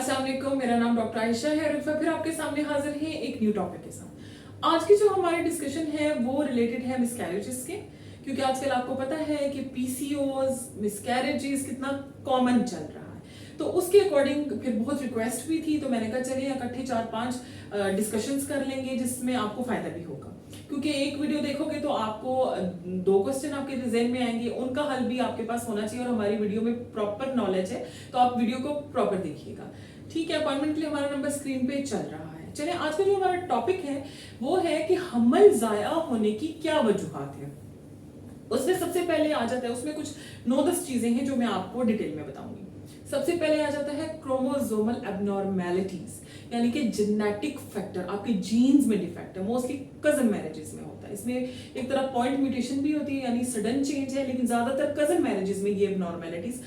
अस्सलाम वालेकुम, मेरा नाम डॉक्टर आयशा है और फिर आपके सामने हाजिर है एक न्यू टॉपिक के साथ। आज की जो हमारी डिस्कशन है वो रिलेटेड है मिसकैरेजेस के, क्योंकि आजकल आपको पता है कि पीसीओज मिसकैरेजेस कितना कॉमन चल रहा है। तो उसके अकॉर्डिंग फिर बहुत रिक्वेस्ट भी थी, तो मैंने कहा चलिए इकट्ठे 4-5 डिस्कशंस कर लेंगे जिसमें आपको फायदा भी होगा। क्योंकि एक वीडियो देखोगे तो आपको 2 क्वेश्चन आपके जहन में आएंगे, उनका हल भी आपके पास होना चाहिए और हमारी वीडियो में प्रॉपर नॉलेज है, तो आप वीडियो को प्रॉपर देखिएगा। ठीक है, अपॉइंटमेंट के लिए हमारा नंबर स्क्रीन पे चल रहा है। चलिए, आज का जो हमारा टॉपिक है वो है कि हमल जाया होने की क्या वजूहात है। उसमें सबसे पहले आ जाता है, उसमें कुछ 9-10 चीजें हैं जो मैं आपको डिटेल में बताऊंगी। सबसे पहले आ जाता है क्रोमोसोमल एबनॉर्मेलिटीज, यानी कि जेनेटिक फैक्टर, आपके जीन्स में डिफेक्ट है। मोस्टली कजन मैरिजेस में होता है। इसमें एक तरह पॉइंट म्यूटेशन भी होती है, यानी सडन चेंज है, लेकिन ज्यादातर कजन मैरिजेस में ये एबनॉर्मेलिटीज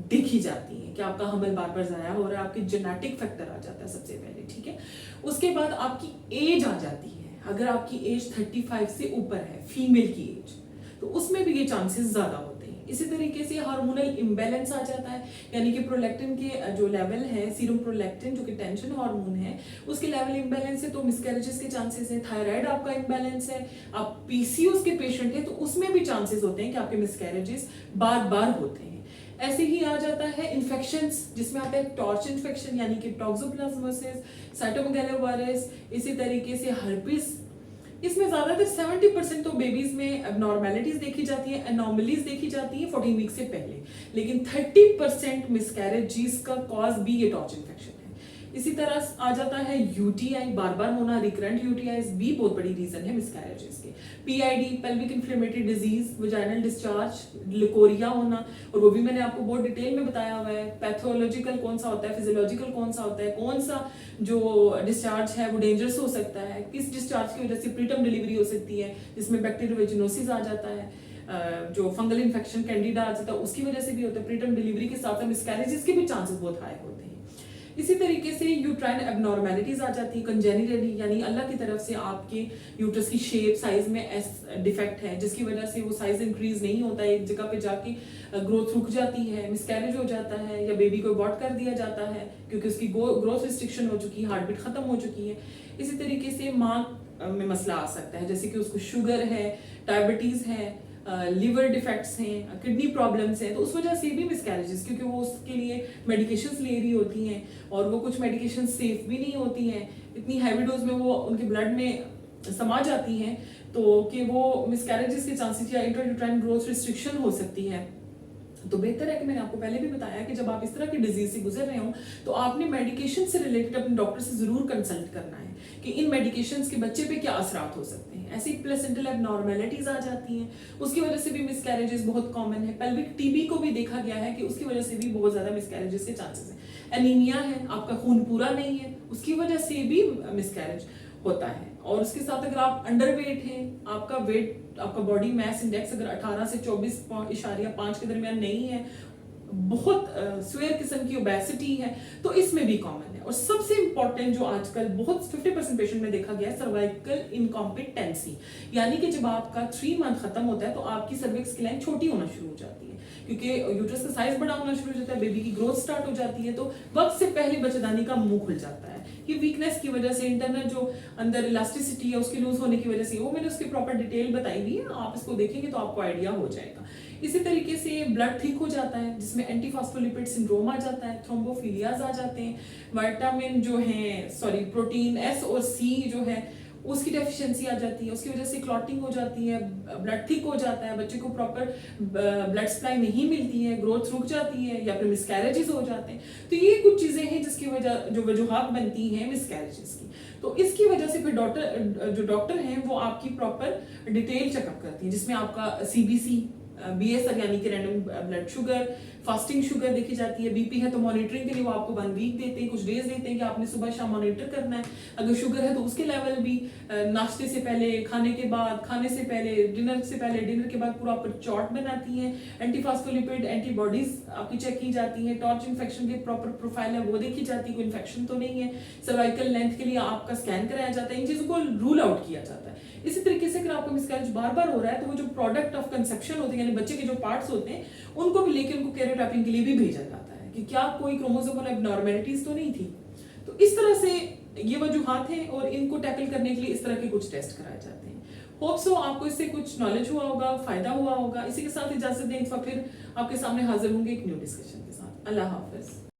देखी जाती है कि आपका हमल बार बार जाया हो रहा है। आपके जेनेटिक फैक्टर आ जाता है सबसे पहले। ठीक है, उसके बाद आपकी एज आ जाती है। अगर आपकी एज 35 से ऊपर है, फीमेल की एज, तो उसमें भी ये चांसेस ज्यादा होते हैं। इसी तरीके से हार्मोनल इम्बैलेंस आ जाता है, यानी कि प्रोलैक्टिन के जो लेवल है, सीरम प्रोलैक्टिन जो कि टेंशन हार्मोन है, उसके लेवल इम्बैलेंस है तो मिसकैरेजेस के चांसेस है। थायराइड आपका इम्बैलेंस है, आप पीसीओएस के पेशेंट हैं, तो उसमें भी चांसेस होते हैं कि आपके मिसकैरेजेस बार बार होते हैं। ऐसे ही आ जाता है इन्फेक्शंस, जिसमें आता है टॉर्च इन्फेक्शन, यानी कि टॉक्सोप्लाज्मोसिस, साइटोमेगालोवायरस, इसी तरीके से हर्पिस। इसमें ज्यादातर 70% तो बेबीज में एबनॉर्मेलिटीज देखी जाती है, एनॉमलीज देखी जाती है 14 वीक से पहले, लेकिन 30% मिसकैरेजेस का कॉज भी ये टॉर्च इन्फेक्शन है। इसी तरह आ जाता है यूटीआई, बार बार होना, रिकरेंट यूटीआई भी बहुत बड़ी रीजन है मिसकैरेजेस के। PID, pelvic inflammatory disease, vaginal discharge, leucorrhoea होना, और वो भी मैंने आपको बहुत डिटेल में बताया हुआ है। पैथोलॉजिकल कौन सा होता है, फिजियोलॉजिकल कौन सा होता है, कौन सा जो डिस्चार्ज है वो डेंजरस हो सकता है, किस डिस्चार्ज की वजह से प्रीटर्म डिलीवरी हो सकती है, जिसमें बैक्टीरियोवेजिनोसिस आ जाता है, जो फंगल इन्फेक्शन कैंडिडा आ जाता है उसकी वजह से भी होता है। प्रीटर्म डिलीवरी के साथ मिसकैरेजेस के भी चांसेस बहुत हाई होते हैं। इसी तरीके से यूट्राइन एबनॉर्मेलिटीज आ जाती है, कंजेनिटली, यानी अल्लाह की तरफ से आपके यूट्रस की शेप साइज में डिफेक्ट है, जिसकी वजह से वो साइज इंक्रीज नहीं होता है, एक जगह पे जाके ग्रोथ रुक जाती है, मिसकैरेज हो जाता है, या बेबी को अबॉर्ट कर दिया जाता है क्योंकि उसकी ग्रोथ रिस्ट्रिक्शन हो चुकी है, हार्ट बीट खत्म हो चुकी है। इसी तरीके से माँ में मसला आ सकता है, जैसे कि उसको शुगर है, डायबिटीज है, लिवर डिफेक्ट्स हैं, किडनी प्रॉब्लम्स हैं, तो उस वजह से भी मिसकैरेजेस, क्योंकि वो उसके लिए मेडिकेशंस ले रही होती हैं और वो कुछ मेडिकेशन सेफ भी नहीं होती हैं, इतनी हैवी डोज में वो उनके ब्लड में समा जाती हैं, तो कि वो मिसकैरेजेस के चांसेस या इंट्रायूट्राइन ग्रोथ रिस्ट्रिक्शन हो सकती है। तो बेहतर है कि मैंने आपको पहले भी बताया कि जब आप इस तरह की डिजीज से गुजर रहे हो तो आपने मेडिकेशन से रिलेटेड अपने डॉक्टर से जरूर कंसल्ट करना है कि इन मेडिकेशंस के बच्चे पे क्या असरात हो सकते हैं। ऐसी प्लेसेंटल एबनॉर्मेलिटीज आ जाती हैं, उसकी वजह से भी मिसकैरेजेस बहुत कॉमन है। पेल्विक टीबी को भी देखा गया है कि उसकी वजह से भी बहुत ज्यादा मिसकैरेजेस के चांसेस हैं। एनीमिया है, आपका खून पूरा नहीं है, उसकी वजह से भी मिसकैरेज होता है। और उसके साथ अगर आप अंडरवेट हैं, आपका वेट, आपका बॉडी मास इंडेक्स अगर 18 से 24.5 के दरमियान नहीं है, बहुत स्वेयर किस्म की ओबेसिटी है, तो इसमें भी कॉमन है। और सबसे इंपॉर्टेंट जो आजकल बहुत 50% पेशेंट में देखा गया है, सर्वाइकल इनकॉम्पिटेंसी, यानी कि जब आपका 3 मंथ खत्म होता है तो आपकी सर्विक्स की लाइन छोटी होना शुरू हो जाती है, क्योंकि यूट्रस का साइज बड़ा होना शुरू हो जाता है, बेबी की ग्रोथ स्टार्ट हो जाती है, तो वक्त से पहले बच्चेदानी का मुंह खुल जाता है। ये वीकनेस की वजह से, इंटरनल जो अंदर इलास्टिसिटी है उसकी लूज होने की वजह से, वो मैंने उसकी प्रॉपर डिटेल बताई हुई है, आप इसको देखेंगे तो आपको आइडिया हो जाएगा। इसी तरीके से ब्लड थिक हो जाता है, जिसमें एंटीफॉस्फोलिपिड सिंड्रोम आ जाता है, थ्रोम्बोफिलियाज आ जाते हैं, विटामिन जो है प्रोटीन एस और सी जो है उसकी डेफिशिएंसी आ जाती है, उसकी वजह से क्लॉटिंग हो जाती है, ब्लड थिक हो जाता है, बच्चे को प्रॉपर ब्लड सप्लाई नहीं मिलती है, ग्रोथ रुक जाती है, या फिर मिसकैरेजेस हो जाते हैं। तो ये कुछ चीजें हैं जिसकी वजह, जो वजूहात बनती हैं मिसकैरेजेस की। तो इसकी वजह से फिर जो डॉक्टर हैं वो आपकी प्रॉपर डिटेल चेकअप करती हैं, जिसमें आपका सीबीसी, BSR यानी कि random blood sugar, fasting sugar देखी जाती है। बीपी है तो मॉनिटरिंग के लिए वो आपको 1 वीक देते हैं, कुछ डेज देते हैं कि आपने सुबह शाम मॉनिटर करना है। अगर शुगर है तो उसके लेवल भी नाश्ते से पहले, खाने के बाद, खाने से पहले, डिनर से पहले, डिनर के बाद पूरा चार्ट बनाती हैं। एंटीफॉस्फोलिपिड एंटीबॉडीज आपकी चेक की जाती है। टॉर्च इन्फेक्शन की प्रॉपर प्रोफाइल है वो देखी जाती है, कोई इन्फेक्शन तो नहीं है। सर्वाइकल लेंथ के लिए आपका स्कैन कराया जाता है, इन चीजों को रूल आउट किया जाता है। इसी तरीके से अगर आपको मिसकैरेज बार बार हो रहा है तो वो जो प्रोडक्ट ऑफ कंसेप्शन होते हैं, यानी बच्चे के जो पार्ट्स होते हैं, उनको भी लेके उनको कैरियोटाइपिंग के लिए भी भेजा जाता है कि क्या कोई क्रोमोसोमल एबनॉर्मेलिटीज तो नहीं थी। तो इस तरह से ये वजूहात हैं और इनको टैकल करने के लिए इस तरह के कुछ टेस्ट कराए जाते हैं। होप सो आपको इससे कुछ नॉलेज हुआ होगा, फायदा हुआ होगा। इसी के साथ इजाजत दें, फिर आपके सामने हाजिर होंगे एक न्यू डिस्कशन के साथ। अल्लाह हाफिज।